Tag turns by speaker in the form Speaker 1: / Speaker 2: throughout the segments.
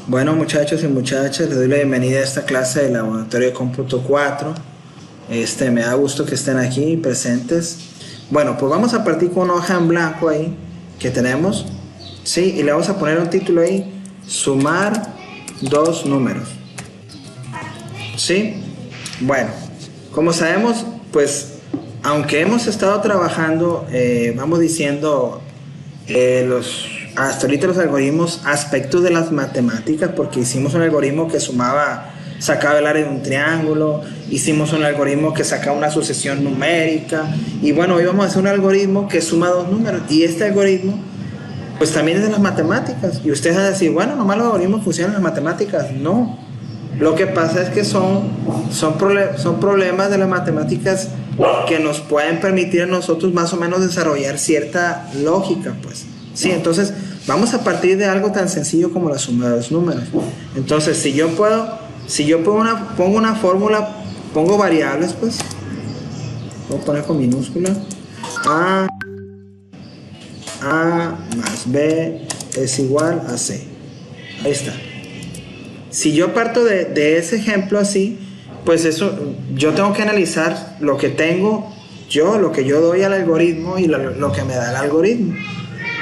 Speaker 1: Bueno, muchachos y muchachas, les doy la bienvenida a esta clase de Laboratorio de Cómputo 4. Me da gusto que estén aquí presentes. Bueno, pues vamos a partir con una hoja en blanco ahí que tenemos, ¿sí? Y le vamos a poner un título ahí: sumar dos números, ¿sí? Bueno, como sabemos, pues aunque hemos estado trabajando, vamos diciendo hasta ahorita los algoritmos, aspectos de las matemáticas, porque hicimos un algoritmo que sacaba el área de un triángulo, hicimos un algoritmo que sacaba una sucesión numérica, y bueno, hoy vamos a hacer un algoritmo que suma dos números, y este algoritmo pues también es de las matemáticas, y ustedes van a decir, bueno, nomás los algoritmos funcionan en las matemáticas. No, lo que pasa es que son problemas de las matemáticas que nos pueden permitir a nosotros más o menos desarrollar cierta lógica, pues. Sí, entonces vamos a partir de algo tan sencillo como la suma de los números. Entonces, si yo pongo una fórmula, pongo variables, pues, voy a poner con minúscula, A más B es igual a C. Ahí está. Si yo parto de ese ejemplo así, pues eso, yo tengo que analizar lo que tengo yo, lo que yo doy al algoritmo y lo que me da el algoritmo.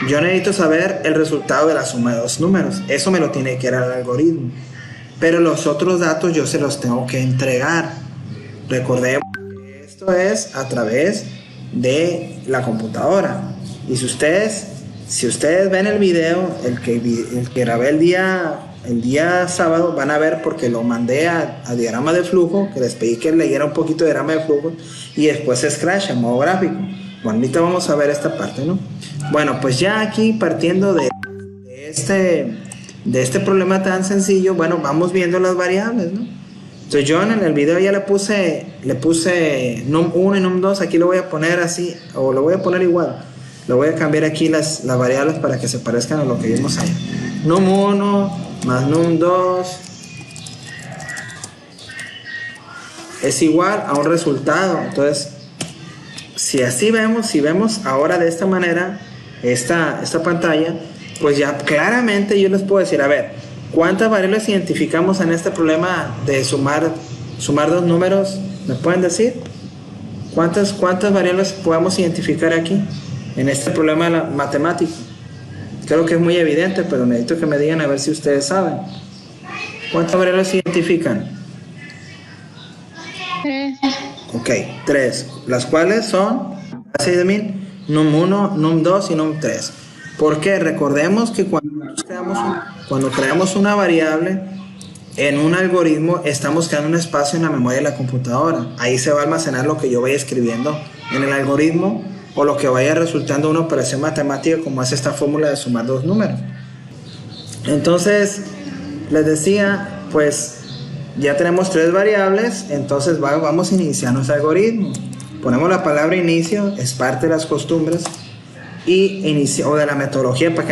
Speaker 1: Yo necesito saber el resultado de la suma de dos números. Eso me lo tiene que dar el algoritmo. Pero los otros datos yo se los tengo que entregar. Recordemos que esto es a través de la computadora. Y si ustedes ven el video, el que grabé el día sábado, van a ver porque lo mandé a diagrama de flujo, que les pedí que leyera un poquito de diagrama de flujo, y después Scratch en modo gráfico. Bueno, ahorita vamos a ver esta parte, ¿no? Bueno, pues ya aquí partiendo de este problema tan sencillo, bueno, vamos viendo las variables, ¿no? Entonces yo en el video ya le puse num1 y num2, aquí lo voy a poner así, o lo voy a poner igual. Lo voy a cambiar aquí las variables para que se parezcan a lo que vimos allá. Num1 más num2 es igual a un resultado. Entonces, si vemos ahora de esta manera esta pantalla, pues ya claramente yo les puedo decir, a ver, ¿cuántas variables identificamos en este problema de sumar dos números? ¿Me pueden decir? ¿Cuántas variables podemos identificar aquí en este problema matemático? Creo que es muy evidente, pero necesito que me digan a ver si ustedes saben. ¿Cuántas variables se identifican?
Speaker 2: 3.
Speaker 1: Ok, 3. Las cuales son, así de mil, num1, num2 y num3. Porque recordemos que cuando creamos una variable en un algoritmo, estamos creando un espacio en la memoria de la computadora. Ahí se va a almacenar lo que yo vaya escribiendo en el algoritmo, o lo que vaya resultando una operación matemática, como es esta fórmula de sumar dos números. Entonces, les decía, pues ya tenemos tres variables. Entonces vamos a iniciar nuestro algoritmo. Ponemos la palabra inicio, es parte de las costumbres o de la metodología, para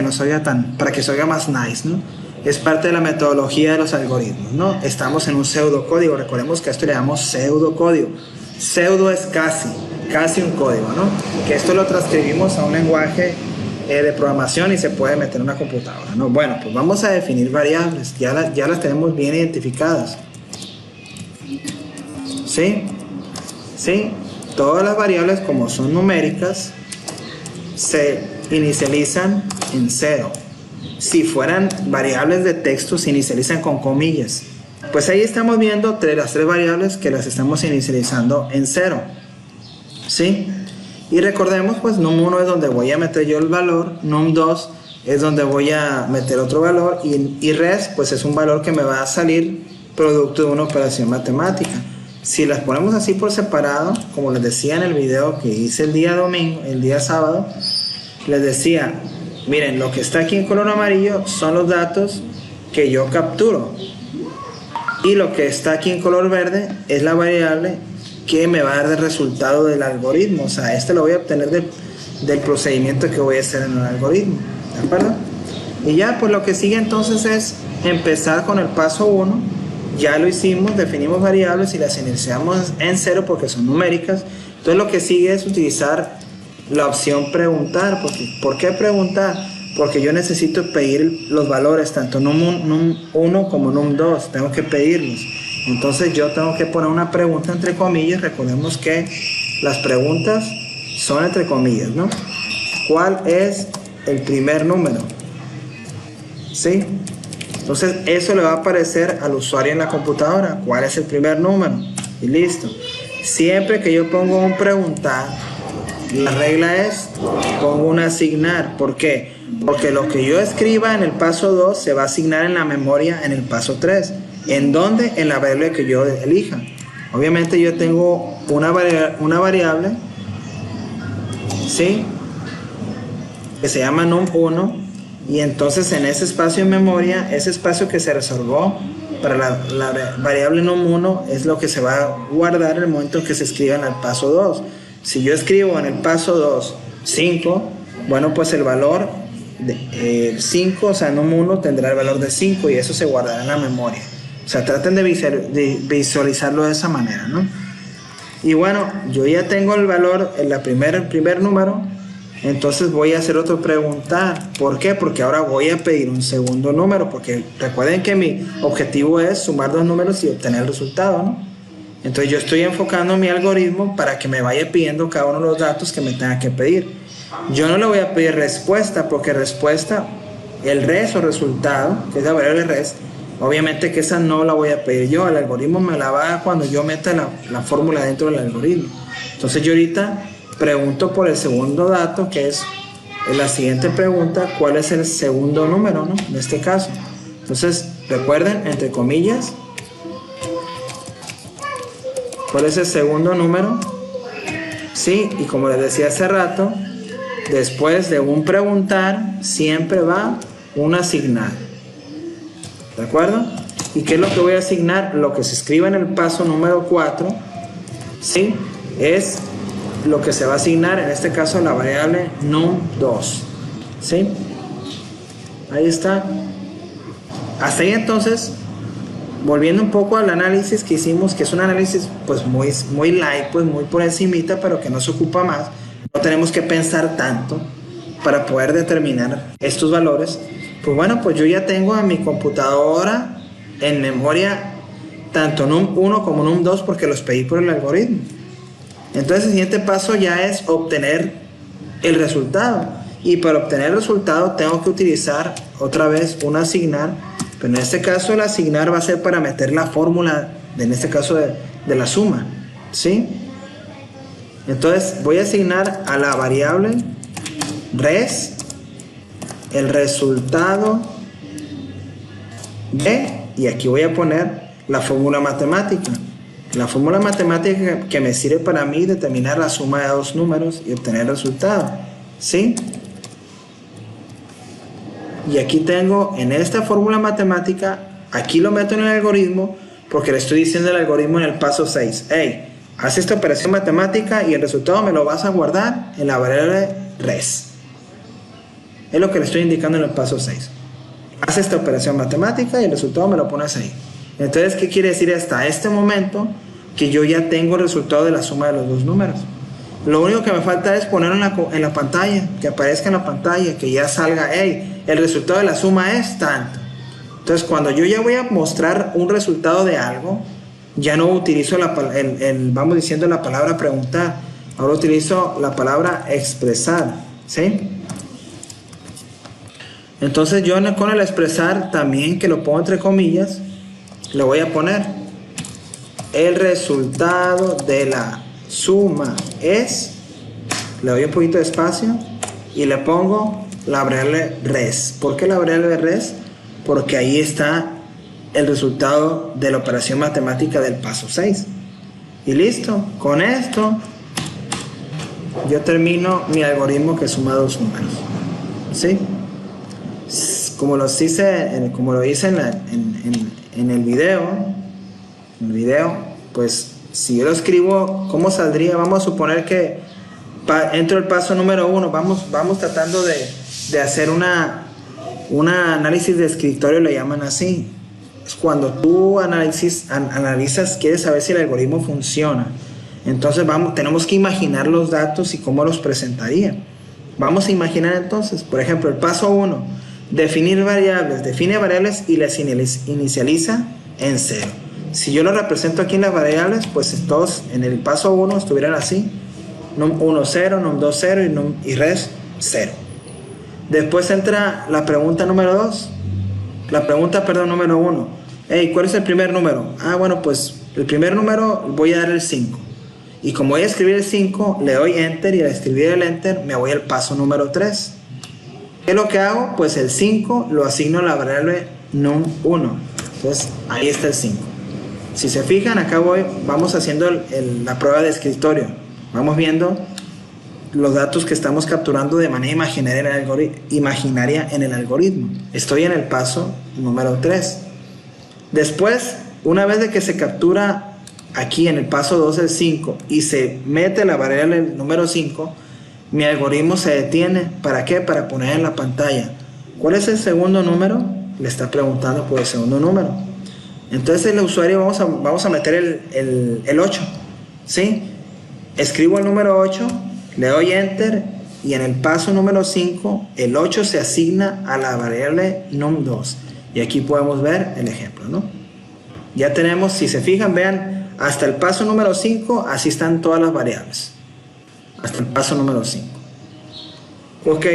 Speaker 1: que se oiga más nice, ¿no? Es parte de la metodología de los algoritmos, ¿no? Estamos en un pseudocódigo. Recordemos que a esto le llamamos pseudocódigo. Pseudo es casi un código, ¿no? Que esto lo transcribimos a un lenguaje de programación y se puede meter en una computadora, ¿no? Bueno, pues vamos a definir variables. Ya las tenemos bien identificadas. ¿Sí? ¿Sí? Todas las variables, como son numéricas, se inicializan en 0. Si fueran variables de texto, se inicializan con comillas. Pues ahí estamos viendo las tres variables que las estamos inicializando en 0. ¿Sí? Y recordemos, pues num1 es donde voy a meter yo el valor, num2 es donde voy a meter otro valor, y res, pues es un valor que me va a salir producto de una operación matemática. Si las ponemos así por separado, como les decía en el video que hice el día sábado, les decía, miren, lo que está aquí en color amarillo son los datos que yo capturo, y lo que está aquí en color verde es la variable que me va a dar el resultado del algoritmo. O sea, lo voy a obtener del procedimiento que voy a hacer en el algoritmo, ¿de acuerdo? Y ya, pues lo que sigue entonces es empezar con el paso 1. Ya lo hicimos, definimos variables y las iniciamos en 0 porque son numéricas. Entonces lo que sigue es utilizar la opción preguntar. ¿Por qué preguntar? porque yo necesito pedir los valores, tanto num1 como num2, tengo que pedirlos. Entonces yo tengo que poner una pregunta entre comillas. Recordemos que las preguntas son entre comillas, ¿no? ¿Cuál es el primer número? ¿Sí? Entonces eso le va a aparecer al usuario en la computadora. ¿Cuál es el primer número? Y listo. Siempre que yo pongo un preguntar, la regla es pongo un asignar. ¿Por qué? Porque lo que yo escriba en el paso 2 se va a asignar en la memoria en el paso 3. ¿En dónde? En la variable que yo elija. Obviamente yo tengo una variable, ¿sí?, que se llama num1, y entonces en ese espacio en memoria, ese espacio que se reservó para la variable num1 es lo que se va a guardar en el momento en que se escriba en el paso 2. Si yo escribo en el paso 2 5, bueno, pues el valor de 5, o sea, num1 tendrá el valor de 5 y eso se guardará en la memoria. O sea, traten de visualizarlo de esa manera, ¿no? Y bueno, yo ya tengo el valor en el primer número, entonces voy a hacer otro preguntar. ¿Por qué? Porque ahora voy a pedir un segundo número, porque recuerden que mi objetivo es sumar dos números y obtener el resultado, ¿no? Entonces yo estoy enfocando mi algoritmo para que me vaya pidiendo cada uno de los datos que me tenga que pedir. Yo no le voy a pedir respuesta, porque respuesta, el res o resultado, que es la variable res, obviamente que esa no la voy a pedir yo. El algoritmo me la va a dar cuando yo meta la fórmula dentro del algoritmo. Entonces yo ahorita pregunto por el segundo dato, que es la siguiente pregunta: ¿cuál es el segundo número, ¿no?, en este caso? Entonces recuerden, entre comillas, ¿cuál es el segundo número? Sí, y como les decía hace rato, después de un preguntar siempre va un asignar. ¿De acuerdo? ¿Y qué es lo que voy a asignar? Lo que se escriba en el paso número 4, ¿sí?, es lo que se va a asignar, en este caso la variable num2, ¿sí? Ahí está. Hasta ahí entonces, volviendo un poco al análisis que hicimos, que es un análisis pues muy light, pues muy por encimita, pero que no se ocupa más. No tenemos que pensar tanto para poder determinar estos valores. Pues bueno, pues yo ya tengo en mi computadora en memoria tanto num1 como num2 porque los pedí por el algoritmo. Entonces el siguiente paso ya es obtener el resultado, y para obtener el resultado tengo que utilizar otra vez un asignar, pero en este caso el asignar va a ser para meter la fórmula, en este caso de la suma, ¿sí? Entonces voy a asignar a la variable res el resultado de, y aquí voy a poner la fórmula matemática. La fórmula matemática que me sirve para mí determinar la suma de dos números y obtener el resultado, ¿sí? Y aquí tengo, en esta fórmula matemática, aquí lo meto en el algoritmo porque le estoy diciendo al algoritmo en el paso 6: hey, haz esta operación matemática y el resultado me lo vas a guardar en la variable res. Es lo que le estoy indicando en el paso 6. Haz esta operación matemática y el resultado me lo pones ahí. Entonces, ¿qué quiere decir hasta este momento? Que yo ya tengo el resultado de la suma de los dos números. Lo único que me falta es ponerlo en la pantalla, que aparezca en la pantalla, que ya salga, hey, el resultado de la suma es tanto. Entonces, cuando yo ya voy a mostrar un resultado de algo, ya no utilizo vamos diciendo la palabra preguntar, ahora utilizo la palabra expresar, ¿sí? Entonces yo con el expresar también, que lo pongo entre comillas, le voy a poner el resultado de la suma es, le doy un poquito de espacio y le pongo la variable res. ¿Por qué la variable res? Porque ahí está el resultado de la operación matemática del paso 6. Y listo, con esto yo termino mi algoritmo que suma dos números, ¿sí? Como lo hice en el video, pues si yo lo escribo, ¿cómo saldría? Vamos a suponer que entro el paso número 1, vamos tratando de hacer un análisis de escritorio, le llaman así. Es cuando tú analizas, quieres saber si el algoritmo funciona. Entonces tenemos que imaginar los datos y cómo los presentaría. Vamos a imaginar entonces, por ejemplo, el paso 1, definir variables. Define variables y las inicializa en 0. Si yo lo represento aquí en las variables, pues todos en el paso 1 estuvieran así. Num1, 0, num2, 0 y res 0. Después entra la pregunta número 2. La pregunta, número 1. Hey, ¿cuál es el primer número? Bueno, pues el primer número voy a dar el 5. Y como voy a escribir el 5, le doy Enter y al escribir el Enter me voy al paso número 3. ¿Qué es lo que hago? Pues el 5 lo asigno a la variable num1. Entonces ahí está el 5. Si se fijan, acá vamos haciendo la prueba de escritorio. Vamos viendo los datos que estamos capturando de manera imaginaria en el algoritmo. Estoy en el paso número 3. Después, una vez de que se captura aquí en el paso 2 el 5 y se mete la variable número 5, mi algoritmo se detiene. ¿Para qué? Para poner en la pantalla ¿cuál es el segundo número? Le está preguntando por el segundo número. Entonces el usuario vamos a meter el 8, ¿sí? Escribo el número 8, le doy Enter y en el paso número 5 el 8 se asigna a la variable num2. Y aquí podemos ver el ejemplo, ¿no? Ya tenemos, si se fijan, vean, hasta el paso número 5, así están todas las variables. Hasta el paso número 5. Ok,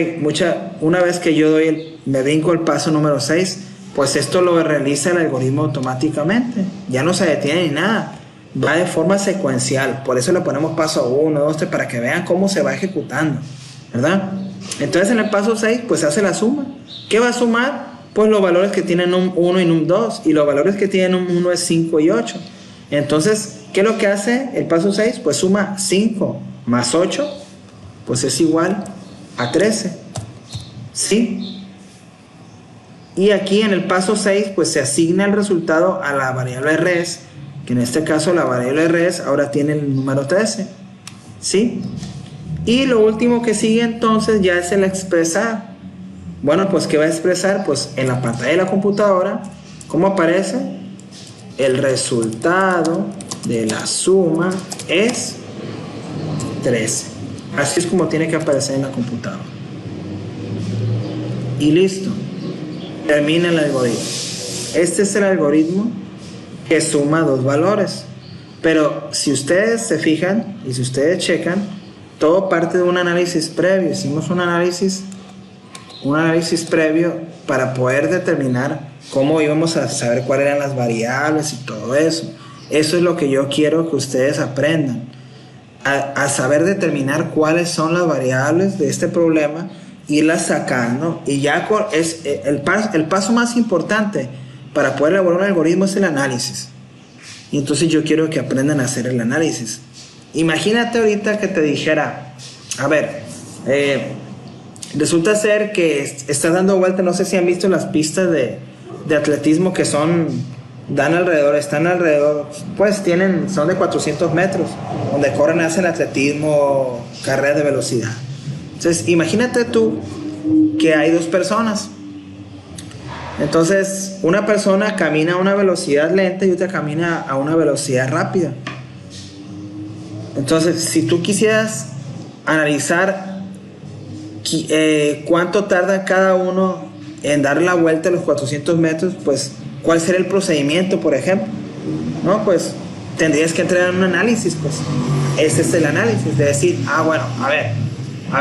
Speaker 1: una vez que yo me brinco el paso número 6, pues esto lo realiza el algoritmo automáticamente. Ya no se detiene ni nada. Va de forma secuencial. Por eso le ponemos paso 1, 2, 3, para que vean cómo se va ejecutando, ¿verdad? Entonces en el paso 6, pues hace la suma. ¿Qué va a sumar? Pues los valores que tienen num1 y num2. Y los valores que tienen num1 es 5 y 8. Entonces, ¿qué es lo que hace el paso 6? Pues suma 5 más 8, pues es igual a 13. ¿Sí? Y aquí en el paso 6, pues se asigna el resultado a la variable res, que en este caso la variable res ahora tiene el número 13. ¿Sí? Y lo último que sigue entonces ya es el expresar. Bueno, pues ¿qué va a expresar? Pues en la pantalla de la computadora, ¿cómo aparece? El resultado de la suma es 13. Así es como tiene que aparecer en la computadora. Y listo. Termina el algoritmo. Este es el algoritmo que suma dos valores. Pero si ustedes se fijan y si ustedes checan, todo parte de un análisis previo. Hicimos un análisis previo para poder determinar cómo íbamos a saber cuáles eran las variables y todo eso. Eso es lo que yo quiero que ustedes aprendan. A saber determinar cuáles son las variables de este problema, irlas sacando, y ya es el paso más importante para poder elaborar un algoritmo es el análisis. Y entonces yo quiero que aprendan a hacer el análisis. Imagínate ahorita que te dijera, a ver, resulta ser que estás dando vuelta, no sé si han visto las pistas de atletismo que están alrededor, pues son de 400 metros, donde corren, hacen atletismo, carreras de velocidad. Entonces, imagínate tú que hay dos personas. Entonces, una persona camina a una velocidad lenta y otra camina a una velocidad rápida. Entonces, si tú quisieras analizar cuánto tarda cada uno en dar la vuelta a los 400 metros, pues, ¿cuál sería el procedimiento, por ejemplo? No, pues, tendrías que entrar en un análisis, pues. Ese es el análisis, de decir, bueno, a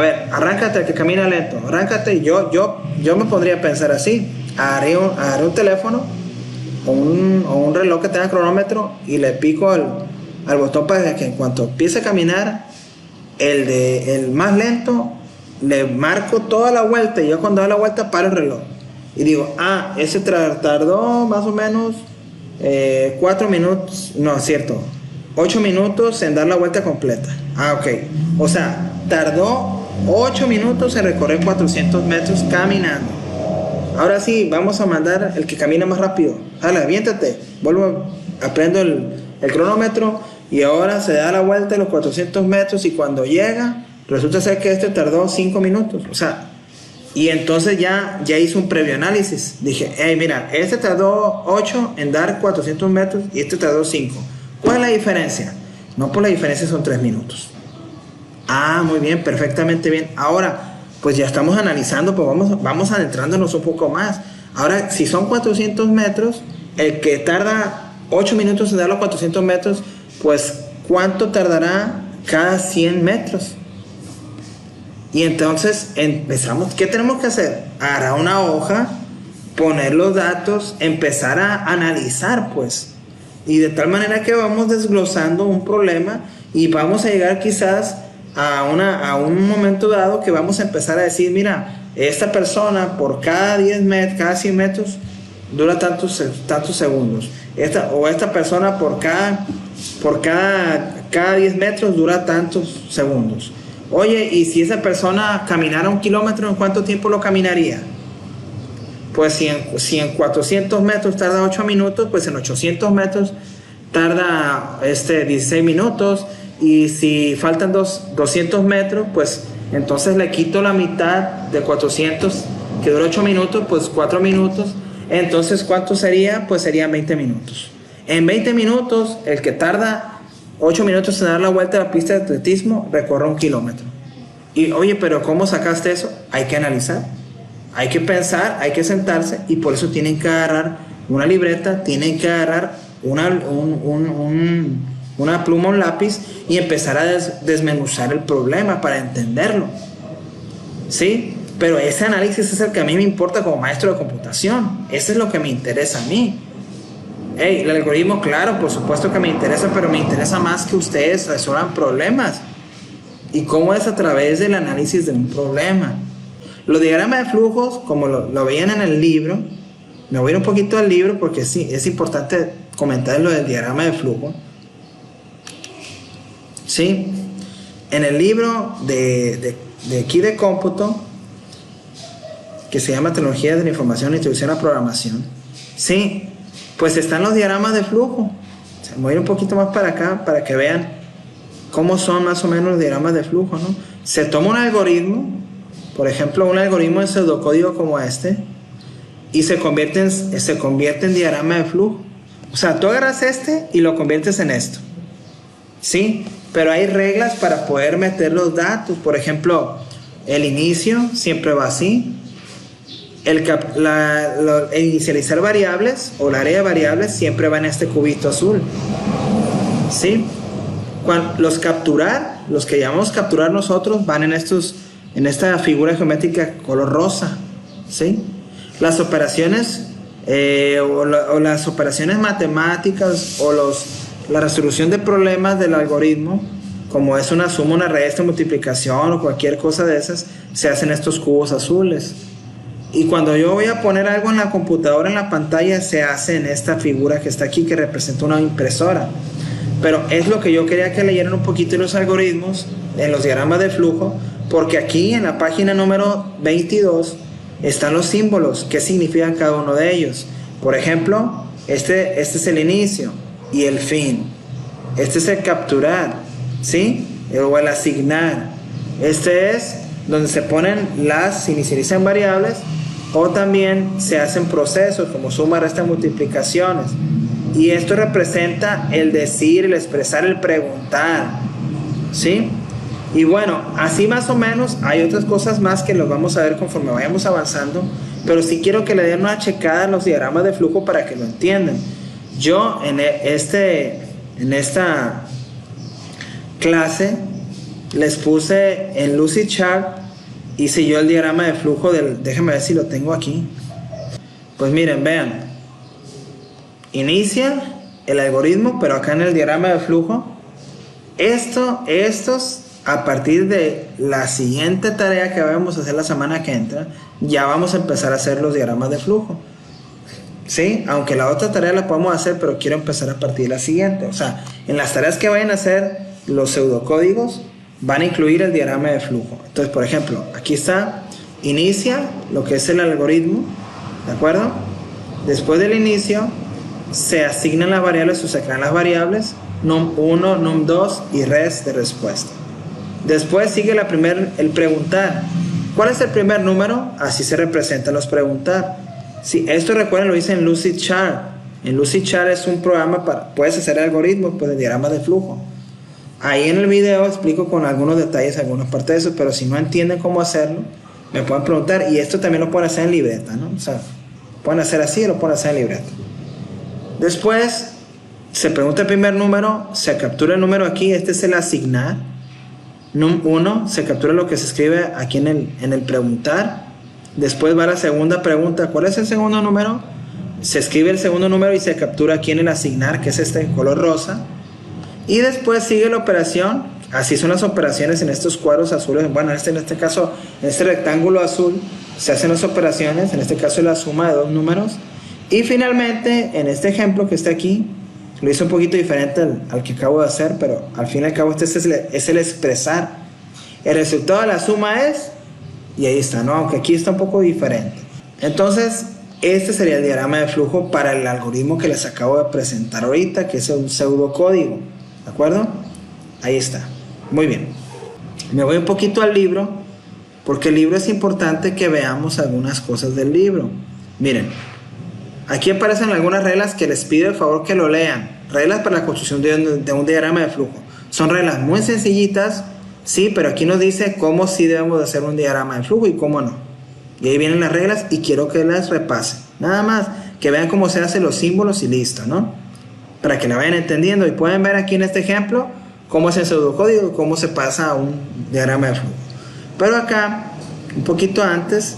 Speaker 1: ver, arráncate el que camina lento, arráncate. Y yo me podría pensar así, agarré un teléfono o un reloj que tenga cronómetro y le pico al botón para que en cuanto empiece a caminar, el más lento, le marco toda la vuelta, y yo cuando da la vuelta paro el reloj y digo, ese tardó más o menos 4 minutos, no es cierto, 8 minutos en dar la vuelta completa. Ok, o sea, tardó 8 minutos en recorrer 400 metros caminando. Ahora sí, vamos a mandar el que camina más rápido. Aviéntate, aprendo el cronómetro, y ahora se da la vuelta de los 400 metros, y cuando llega, resulta ser que este tardó 5 minutos. O sea, y entonces ya hice un previo análisis. Dije, mira, este tardó 8 en dar 400 metros y este tardó 5. ¿Cuál es la diferencia? No, pues la diferencia son 3 minutos. Muy bien, perfectamente bien. Ahora, pues ya estamos analizando, pues vamos adentrándonos un poco más. Ahora, si son 400 metros, el que tarda 8 minutos en dar los 400 metros, pues ¿cuánto tardará cada 100 metros? Y entonces empezamos, ¿qué tenemos que hacer? Agarrar una hoja, poner los datos, empezar a analizar, pues. Y de tal manera que vamos desglosando un problema y vamos a llegar quizás a un momento dado que vamos a empezar a decir, mira, esta persona por cada 10 metros, cada 100 metros dura tantos segundos. Esta persona por cada 10 metros dura tantos segundos. Oye, y si esa persona caminara 1 kilómetro, ¿en cuánto tiempo lo caminaría? Pues si en 400 metros tarda 8 minutos, pues en 800 metros tarda 16 minutos. Y si faltan 200 metros, pues entonces le quito la mitad de 400, que dura 8 minutos, pues 4 minutos. Entonces, ¿cuánto sería? Pues serían 20 minutos. En 20 minutos, el que tarda 8 minutos en dar la vuelta a la pista de atletismo recorre 1 kilómetro. Y oye, pero ¿cómo sacaste eso? Hay que analizar, hay que pensar, hay que sentarse, y por eso tienen que agarrar una libreta, tienen que agarrar una pluma, un lápiz, y empezar a desmenuzar el problema para entenderlo. ¿Sí? Pero ese análisis es el que a mí me importa como maestro de computación. Eso es lo que me interesa a mí. El algoritmo, claro, por supuesto que me interesa, pero me interesa más que ustedes resuelvan problemas. ¿Y cómo es a través del análisis de un problema? Los diagramas de flujos, como lo veían en el libro, me voy a ir un poquito al libro porque sí, es importante comentar lo del diagrama de flujo. ¿Sí? En el libro de aquí de cómputo, que se llama Tecnologías de la Información e Introducción a Programación, ¿sí? Pues están los diagramas de flujo. Me voy a ir un poquito más para acá para que vean cómo son más o menos los diagramas de flujo, ¿no? Se toma un algoritmo, por ejemplo, un algoritmo de pseudocódigo como este, y se convierte en diagrama de flujo. O sea, tú agarras este y lo conviertes en esto, ¿sí? Pero hay reglas para poder meter los datos. Por ejemplo, el inicio siempre va así. El inicializar variables o el área de variables siempre va en este cubito azul, ¿sí? Los que llamamos capturar nosotros, van en esta figura geométrica color rosa, ¿sí? Las operaciones o las operaciones matemáticas o la resolución de problemas del algoritmo, como es una suma, una resta, multiplicación o cualquier cosa de esas, se hacen estos cubos azules. Y cuando yo voy a poner algo en la computadora, en la pantalla, se hace en esta figura que está aquí, que representa una impresora. Pero es lo que yo quería que leyeran un poquito de los algoritmos, en los diagramas de flujo, porque aquí en la página número 22 están los símbolos, qué significan cada uno de ellos. Por ejemplo, este es el inicio y el fin. Este es el capturar, ¿sí? O el asignar. Este es donde se inicializan variables, o también se hacen procesos como suma, resta, multiplicaciones. Y esto representa el decir, el expresar, el preguntar, ¿sí? Y bueno, así más o menos hay otras cosas más que los vamos a ver conforme vayamos avanzando, pero sí quiero que le den una checada a los diagramas de flujo para que lo entiendan. Yo en esta clase les puse en Lucidchart, hice yo el diagrama de flujo déjenme ver si lo tengo aquí. Pues miren, vean, inicia el algoritmo, pero acá en el diagrama de flujo, estos a partir de la siguiente tarea que vamos a hacer la semana que entra, ya vamos a empezar a hacer los diagramas de flujo, ¿sí? Aunque la otra tarea la podemos hacer, pero quiero empezar a partir de la siguiente. O sea, en las tareas que vayan a hacer los pseudocódigos, van a incluir el diagrama de flujo. Entonces, por ejemplo, aquí está, inicia lo que es el algoritmo, ¿de acuerdo? Después del inicio, se asignan las variables o se crean las variables num1, num2 y res de respuesta. Después sigue el preguntar. ¿Cuál es el primer número? Así se representan los preguntar. Sí, esto recuerden, lo hice en Lucidchart. En Lucidchart es un programa puedes hacer algoritmos, pues, de diagramas de flujo. Ahí en el video explico con algunos detalles algunas partes de eso, pero si no entienden cómo hacerlo, Me pueden preguntar, y esto también lo pueden hacer en libreta, ¿no? O sea, pueden hacer así o lo pueden hacer en libreta. Después, se pregunta el primer número, se captura el número aquí, este es el asignar. 1, se captura lo que se escribe aquí en el preguntar. Después va la segunda pregunta, ¿cuál es el segundo número? Se escribe el segundo número y se captura aquí en el asignar, que es este en color rosa. Y después sigue la operación. Así son las operaciones en estos cuadros azules. Bueno, en este caso, en este rectángulo azul, se hacen las operaciones. En este caso es la suma de 2 números. Y finalmente, en este ejemplo que está aquí, lo hice un poquito diferente al que acabo de hacer, pero al fin y al cabo este es el expresar. El resultado de la suma es, y ahí está, ¿no? Aunque aquí está un poco diferente. Entonces, este sería el diagrama de flujo para el algoritmo que les acabo de presentar ahorita, que es un pseudocódigo. ¿De acuerdo? Ahí está. Muy bien. Me voy un poquito al libro, porque el libro es importante que veamos algunas cosas del libro. Miren, aquí aparecen algunas reglas que les pido el favor que lo lean. Reglas para la construcción de un diagrama de flujo. Son reglas muy sencillitas, sí, pero aquí nos dice cómo sí debemos de hacer un diagrama de flujo y cómo no. Y ahí vienen las reglas y quiero que las repasen. Nada más, que vean cómo se hacen los símbolos y listo, ¿no? Para que la vayan entendiendo. Y pueden ver aquí en este ejemplo cómo es el pseudocódigo, cómo se pasa a un diagrama de flujo. Pero acá, un poquito antes,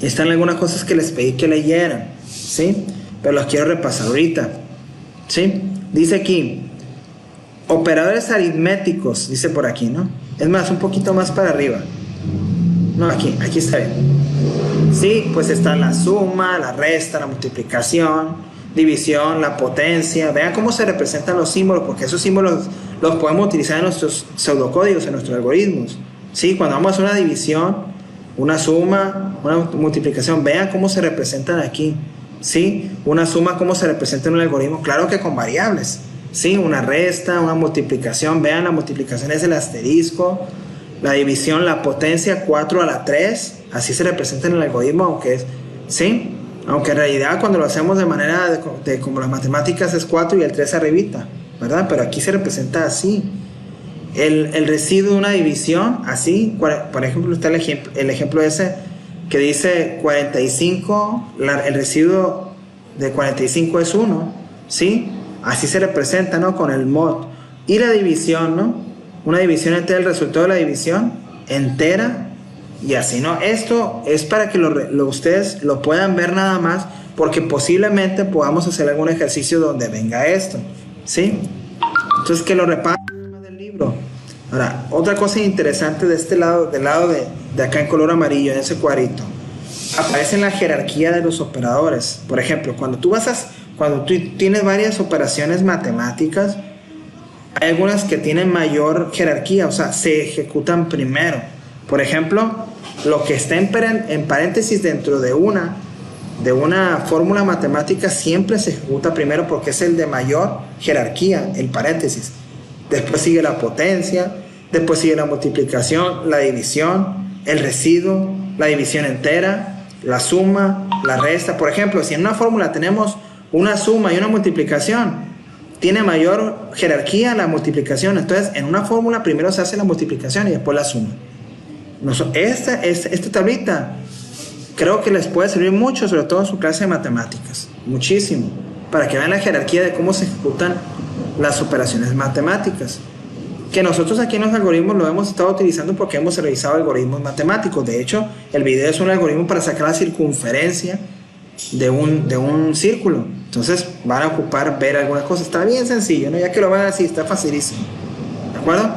Speaker 1: están algunas cosas que les pedí que leyeran, ¿sí? Pero las quiero repasar ahorita, ¿sí? Dice aquí, operadores aritméticos, dice por aquí, ¿no? Es más, un poquito más para arriba. No, aquí está bien. Sí, pues está la suma, la resta, la multiplicación, división, la potencia. Vean cómo se representan los símbolos, porque esos símbolos los podemos utilizar en nuestros pseudocódigos, en nuestros algoritmos. Sí, cuando vamos a hacer una división, una suma, una multiplicación, vean cómo se representan aquí. Sí, una suma, cómo se representa en un algoritmo, claro que con variables. Sí, una resta, una multiplicación, vean la multiplicación es el asterisco, la división, la potencia 4 a la 3, así se representa en el algoritmo, aunque es, ¿sí? Aunque en realidad cuando lo hacemos de manera de como las matemáticas es 4 y el 3 arribita, ¿verdad? Pero aquí se representa así. El residuo de una división, así, por ejemplo, está el ejemplo ese que dice 45, el residuo de 45 es 1, ¿sí? Así se representa, ¿no? Con el mod. Y la división, ¿no? Una división entera, el resultado de la división entera, y así, ¿no? Esto es para que ustedes lo puedan ver nada más, porque posiblemente podamos hacer algún ejercicio donde venga esto, ¿sí? Entonces que lo repasen del libro. Ahora, otra cosa interesante de este lado, del lado de acá en color amarillo, en ese cuadrito, aparece en la jerarquía de los operadores. Por ejemplo, cuando tú tienes varias operaciones matemáticas, hay algunas que tienen mayor jerarquía, o sea, se ejecutan primero. Por ejemplo, lo que está en paréntesis dentro de una fórmula matemática siempre se ejecuta primero porque es el de mayor jerarquía, el paréntesis. Después sigue la potencia, después sigue la multiplicación, la división, el residuo, la división entera, la suma, la resta. Por ejemplo, si en una fórmula tenemos una suma y una multiplicación, tiene mayor jerarquía la multiplicación. Entonces, en una fórmula primero se hace la multiplicación y después la suma. Esta tablita creo que les puede servir mucho, sobre todo en su clase de matemáticas. Muchísimo. Para que vean la jerarquía de cómo se ejecutan las operaciones matemáticas. Que nosotros aquí en los algoritmos lo hemos estado utilizando porque hemos realizado algoritmos matemáticos. De hecho, el video es un algoritmo para sacar la circunferencia de un círculo. Entonces van a ocupar ver algunas cosas. Está bien sencillo, ¿no? Ya que lo van así, está facilísimo. ¿De acuerdo?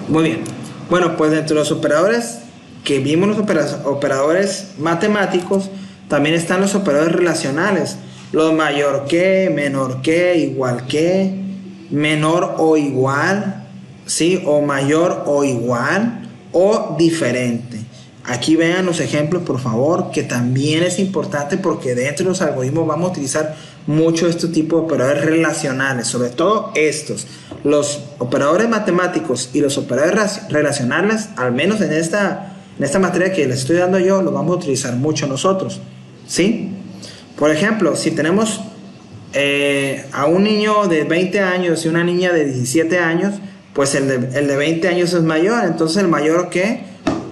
Speaker 1: Muy bien. Bueno, pues dentro de los operadores que vimos, los operadores matemáticos, también están los operadores relacionales. Los mayor que, menor que, igual que, menor o igual, ¿sí? O mayor o igual, o diferente. Aquí vean los ejemplos, por favor, que también es importante porque dentro de los algoritmos vamos a utilizar mucho este tipo de operadores relacionales, sobre todo estos. Los operadores matemáticos y los operadores relacionales, al menos en esta materia que les estoy dando yo, los vamos a utilizar mucho nosotros, ¿sí? Por ejemplo, si tenemos a un niño de 20 años y una niña de 17 años, pues el de 20 años es mayor, entonces el mayor que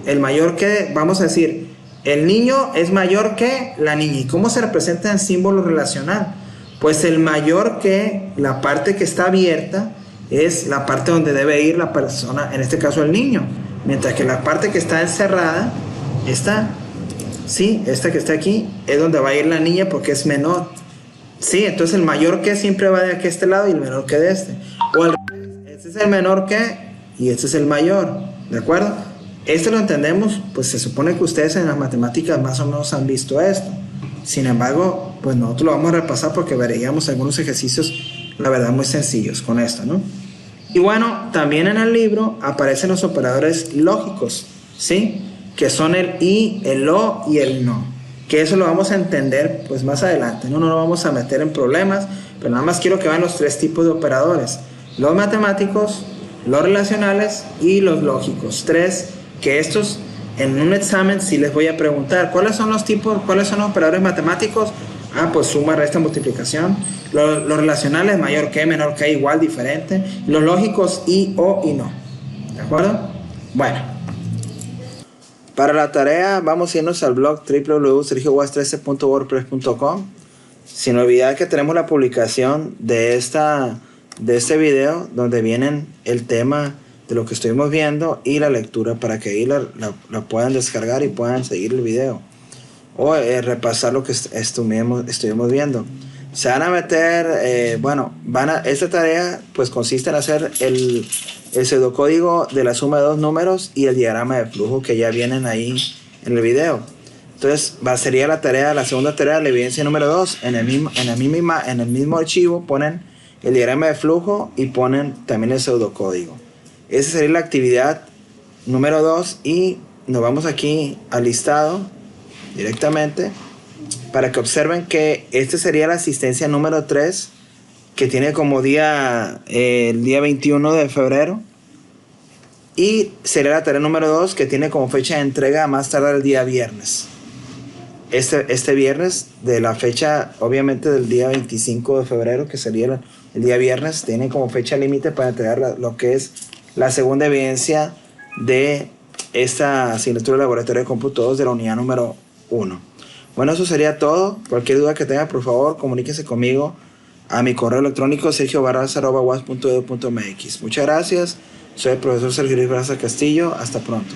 Speaker 1: el mayor que, vamos a decir, el niño es mayor que la niña. ¿Y cómo se representa en símbolo relacional? Pues el mayor que, la parte que está abierta, es la parte donde debe ir la persona, en este caso el niño. Mientras que la parte que está encerrada, esta que está aquí, es donde va a ir la niña porque es menor. Sí, entonces el mayor que siempre va de aquí a este lado y el menor que de este. O al revés, este es el menor que y este es el mayor. ¿De acuerdo? Esto lo entendemos, pues se supone que ustedes en las matemáticas más o menos han visto esto. Sin embargo, pues nosotros lo vamos a repasar porque veríamos algunos ejercicios, la verdad, muy sencillos con esto, ¿no? Y bueno, también en el libro aparecen los operadores lógicos, ¿sí? Que son el y, el o y el no. Que eso lo vamos a entender pues más adelante, ¿no? No nos vamos a meter en problemas, pero nada más quiero que vean los tres tipos de operadores. Los matemáticos, los relacionales y los lógicos. Tres, que estos en un examen sí les voy a preguntar, ¿cuáles son los tipos, cuáles son los operadores matemáticos? Ah, pues suma, resta, multiplicación. Los relacionales, mayor que, menor que, igual, diferente. Los lógicos, y, o y no. ¿De acuerdo? Bueno. Para la tarea vamos a irnos al blog www.sergiowaz13.wordpress.com. Sin olvidar que tenemos la publicación de este video donde vienen el tema de lo que estuvimos viendo y la lectura para que ahí la puedan descargar y puedan seguir el video o repasar lo que estuvimos viendo. Se van a meter, esta tarea pues consiste en hacer el pseudocódigo de la suma de dos números y el diagrama de flujo que ya vienen ahí en el video. Entonces sería la segunda tarea, la evidencia número 2. En el mismo archivo ponen el diagrama de flujo y ponen también el pseudocódigo. Esa sería la actividad número 2 y nos vamos aquí al listado directamente para que observen que esta sería la asistencia número 3 que tiene como día el día 21 de febrero y sería la tarea número 2 que tiene como fecha de entrega más tardar el día viernes. Este viernes de la fecha obviamente del día 25 de febrero que sería el día viernes tiene como fecha límite para entregar lo que es la segunda evidencia de esta asignatura de laboratorio de cómputo 2 de la unidad número 1. Bueno, eso sería todo. Cualquier duda que tenga, por favor, comuníquese conmigo a mi correo electrónico sergiobarraza@uas.edu.mx. Muchas gracias. Soy el profesor Sergio Luis Barraza Castillo. Hasta pronto.